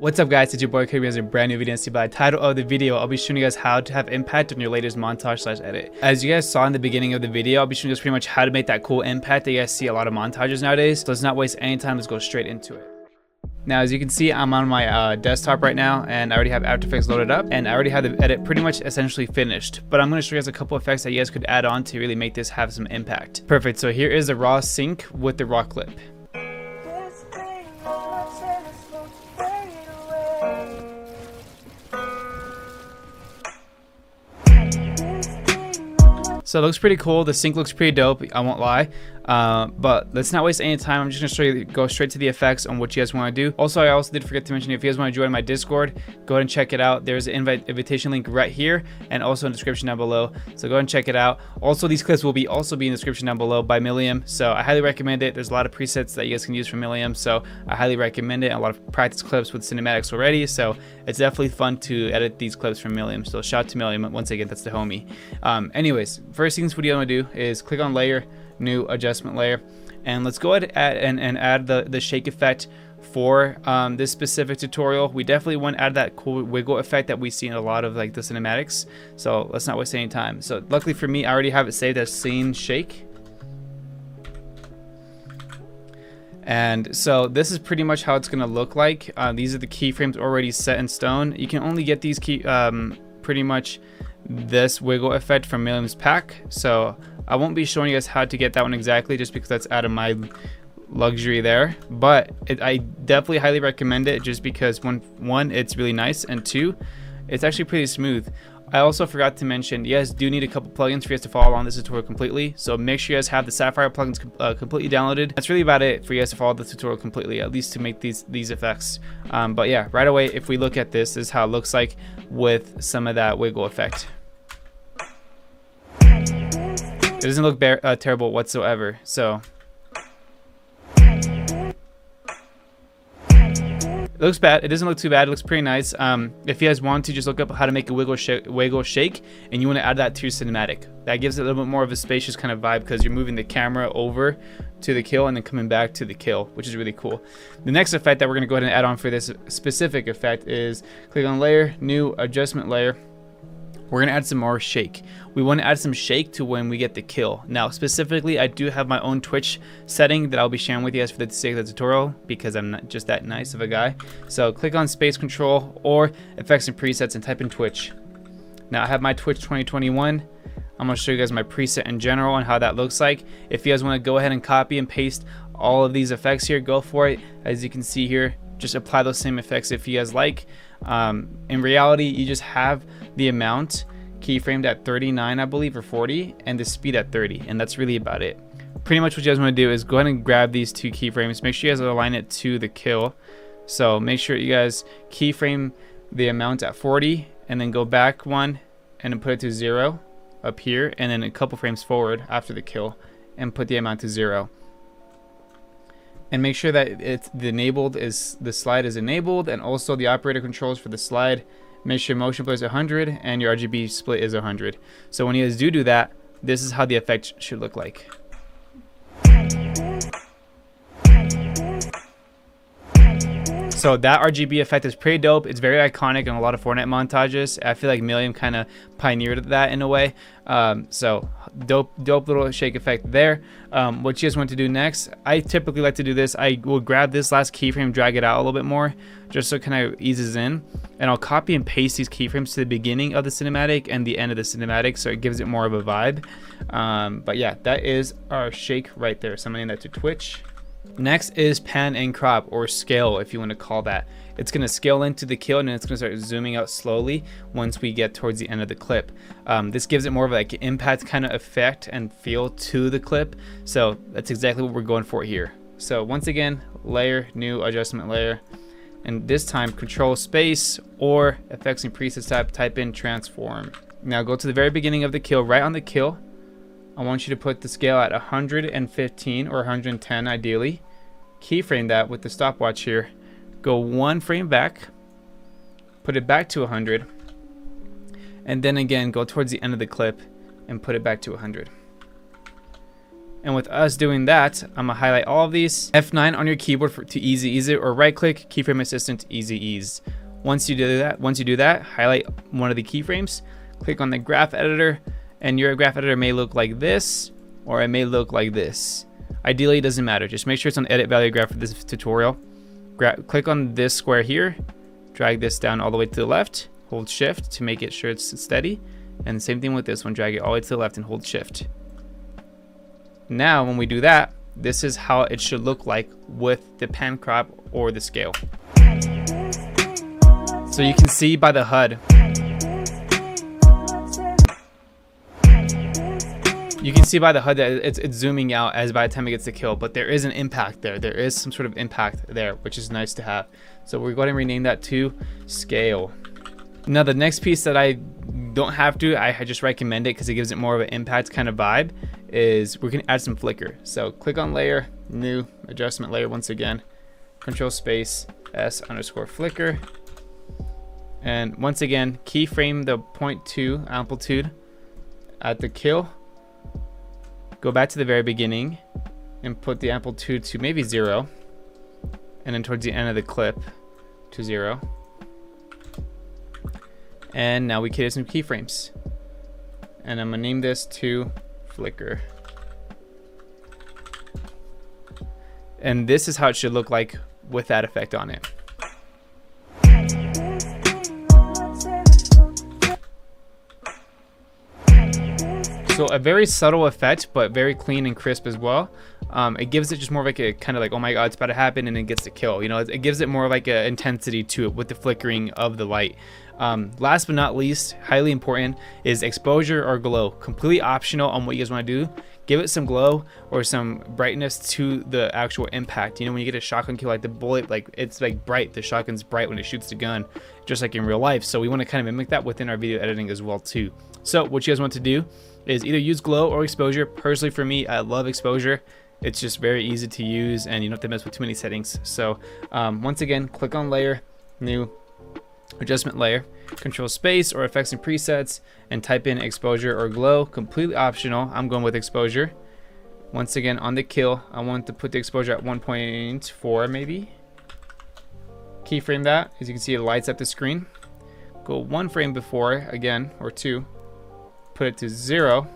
What's up guys, it's your boy Cudi with a brand new video, and by the title of the video, I'll be showing you guys how to have impact on your latest montage / edit. As you guys saw in the beginning of the video, I'll be showing you guys pretty much how to make that cool impact that you guys see a lot of montages nowadays. So let's not waste any time, let's go straight into it. Now as you can see, I'm on my desktop right now, and I already have After Effects loaded up, and I already have the edit pretty much essentially finished. But I'm going to show you guys a couple effects that you guys could add on to really make this have some impact. Perfect, so here is the raw sync with the raw clip. So it looks pretty cool. The sync looks pretty dope, I won't lie. But let's not waste any time. I'm just gonna go straight to the effects on what you guys want to do. Also, I also did forget to mention, if you guys want to join my Discord, go ahead and check it out. There's an invitation link right here and also in the description down below. So go ahead and check it out. Also, these clips will also be in the description down below by Milliam. So I highly recommend it. There's a lot of presets that you guys can use from Milliam. So I highly recommend it. A lot of practice clips with cinematics already. So it's definitely fun to edit these clips from Milliam. So shout out to Milliam. Once again, that's the homie. Anyways, first things what you want to do is click on layer, new adjustment layer, and let's go ahead and add the shake effect for this specific tutorial. We definitely want to add that cool wiggle effect that we see in a lot of like the cinematics. So let's not waste any time. So luckily for me, I already have it saved as scene shake. And so this is pretty much how it's going to look like. These are the keyframes already set in stone. You can only get these pretty much this wiggle effect from Milliam's pack, so I won't be showing you guys how to get that one exactly, just because that's out of my luxury there. But I definitely highly recommend it, just because one, it's really nice, and two, it's actually pretty smooth. I also forgot to mention, you guys do need a couple plugins for you guys to follow along this tutorial completely. So make sure you guys have the Sapphire plugins completely downloaded. That's really about it for you guys to follow the tutorial completely, at least to make these effects. But yeah, right away, if we look at this is how it looks like with some of that wiggle effect. It doesn't look terrible whatsoever. So it looks bad. It doesn't look too bad. It looks pretty nice. If you guys want to, just look up how to make a wiggle shake, and you want to add that to your cinematic. That gives it a little bit more of a spacious kind of vibe, because you're moving the camera over to the kill and then coming back to the kill, which is really cool. The next effect that we're going to go ahead and add on for this specific effect is click on layer, new adjustment layer. We're going to add some more shake. We want to add some shake to when we get the kill. Now, specifically, I do have my own Twitch setting that I'll be sharing with you guys for the sake of the tutorial, because I'm not just that nice of a guy. So click on space control or effects and presets and type in Twitch. Now, I have my Twitch 2021. I'm going to show you guys my preset in general and how that looks like. If you guys want to go ahead and copy and paste all of these effects here, go for it. As you can see here, just apply those same effects if you guys like. In reality, you just have the amount keyframed at 39, I believe, or 40, and the speed at 30, and that's really about it. Pretty much what you guys want to do is go ahead and grab these two keyframes. Make sure you guys align it to the kill. So make sure you guys keyframe the amount at 40, and then go back one and then put it to 0 up here, and then a couple frames forward after the kill and put the amount to 0. And make sure that the slide is enabled, and also the operator controls for the slide. Make sure motion blur is 100 and your RGB split is 100. So when you guys do that, this is how the effect should look like. So that RGB effect is pretty dope. It's very iconic in a lot of Fortnite montages. I feel like Milliam kind of pioneered that in a way. So dope little shake effect there. What you guys want to do next, I typically like to do this. I will grab this last keyframe, drag it out a little bit more, just so it kind of eases in. And I'll copy and paste these keyframes to the beginning of the cinematic and the end of the cinematic, so it gives it more of a vibe. But yeah, that is our shake right there. So I'm gonna name that to Twitch. Next is pan and crop, or scale if you want to call that. It's going to scale into the kill, and then it's going to start zooming out slowly once we get towards the end of the clip. This gives it more of like an impact kind of effect and feel to the clip. So that's exactly what we're going for here. So once again, layer, new adjustment layer, and this time control space or effects and presets tab, type in transform. Now go to the very beginning of the kill, right on the kill. I want you to put the scale at 115 or 110 ideally. Keyframe that with the stopwatch here. Go one frame back, put it back to 100, and then again go towards the end of the clip and put it back to 100. And with us doing that, I'm gonna highlight all of these. F9 on your keyboard to ease it, or right click keyframe assistant to ease. Once you do that, highlight one of the keyframes, click on the graph editor, and your graph editor may look like this, or it may look like this. Ideally, it doesn't matter. Just make sure it's on edit value graph for this tutorial. Click on this square here, drag this down all the way to the left, hold shift to make it sure it's steady. And the same thing with this one, drag it all the way to the left and hold shift. Now, when we do that, this is how it should look like with the pan crop or the scale. So you can see by the HUD, that it's zooming out as by the time it gets to kill, but there is an impact there. There is some sort of impact there, which is nice to have. So we're going to rename that to scale. Now the next piece that I don't have to, I just recommend it because it gives it more of an impact kind of vibe, is we're going to add some flicker. So click on layer, new, adjustment layer once again, control space, S_flicker. And once again, keyframe the 0.2 amplitude at the kill. Go back to the very beginning and put the amplitude to maybe 0. And then towards the end of the clip to 0. And now we create some keyframes. And I'm gonna name this to flicker. And this is how it should look like with that effect on it. So a very subtle effect, but very clean and crisp as well. It gives it just more like a kind of like, oh my god, it's about to happen, and it gets to kill. You know, it gives it more like an intensity to it with the flickering of the light. Last but not least, highly important, is exposure or glow. Completely optional on what you guys want to do. Give it some glow or some brightness to the actual impact. You know, when you get a shotgun kill, like the bullet, like it's like bright. The shotgun's bright when it shoots the gun, just like in real life. So we want to kind of mimic that within our video editing as well too. So what you guys want to do is either use glow or exposure. Personally for me, I love exposure. It's just very easy to use and you don't have to mess with too many settings. So once again, click on layer, new, adjustment layer, control space or effects and presets, and type in exposure or glow. Completely optional. I'm going with exposure. Once again, on the kill, I want to put the exposure at 1.4 maybe. Keyframe that. As you can see, it lights up the screen. Go one frame before again, or two. Put it to 0.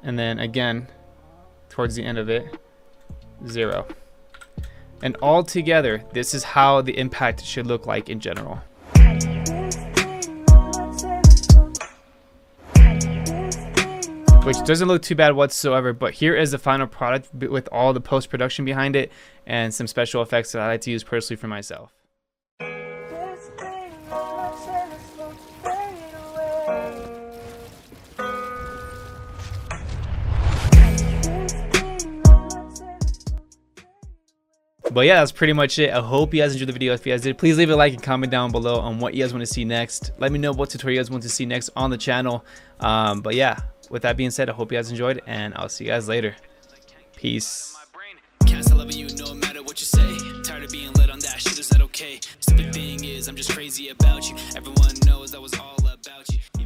And then again, towards the end of it, 0. And all together, this is how the impact should look like in general. Which doesn't look too bad whatsoever, but here is the final product with all the post-production behind it and some special effects that I like to use personally for myself. But yeah, that's pretty much it. I hope you guys enjoyed the video. If you guys did, please leave a like and comment down below on what you guys want to see next. Let me know what tutorial you guys want to see next on the channel. But yeah, with that being said, I hope you guys enjoyed, and I'll see you guys later. Peace. No matter what you say, tired of being led on that shit. Is that okay? Stupid thing is, I'm just crazy about you. Everyone knows I was all about you.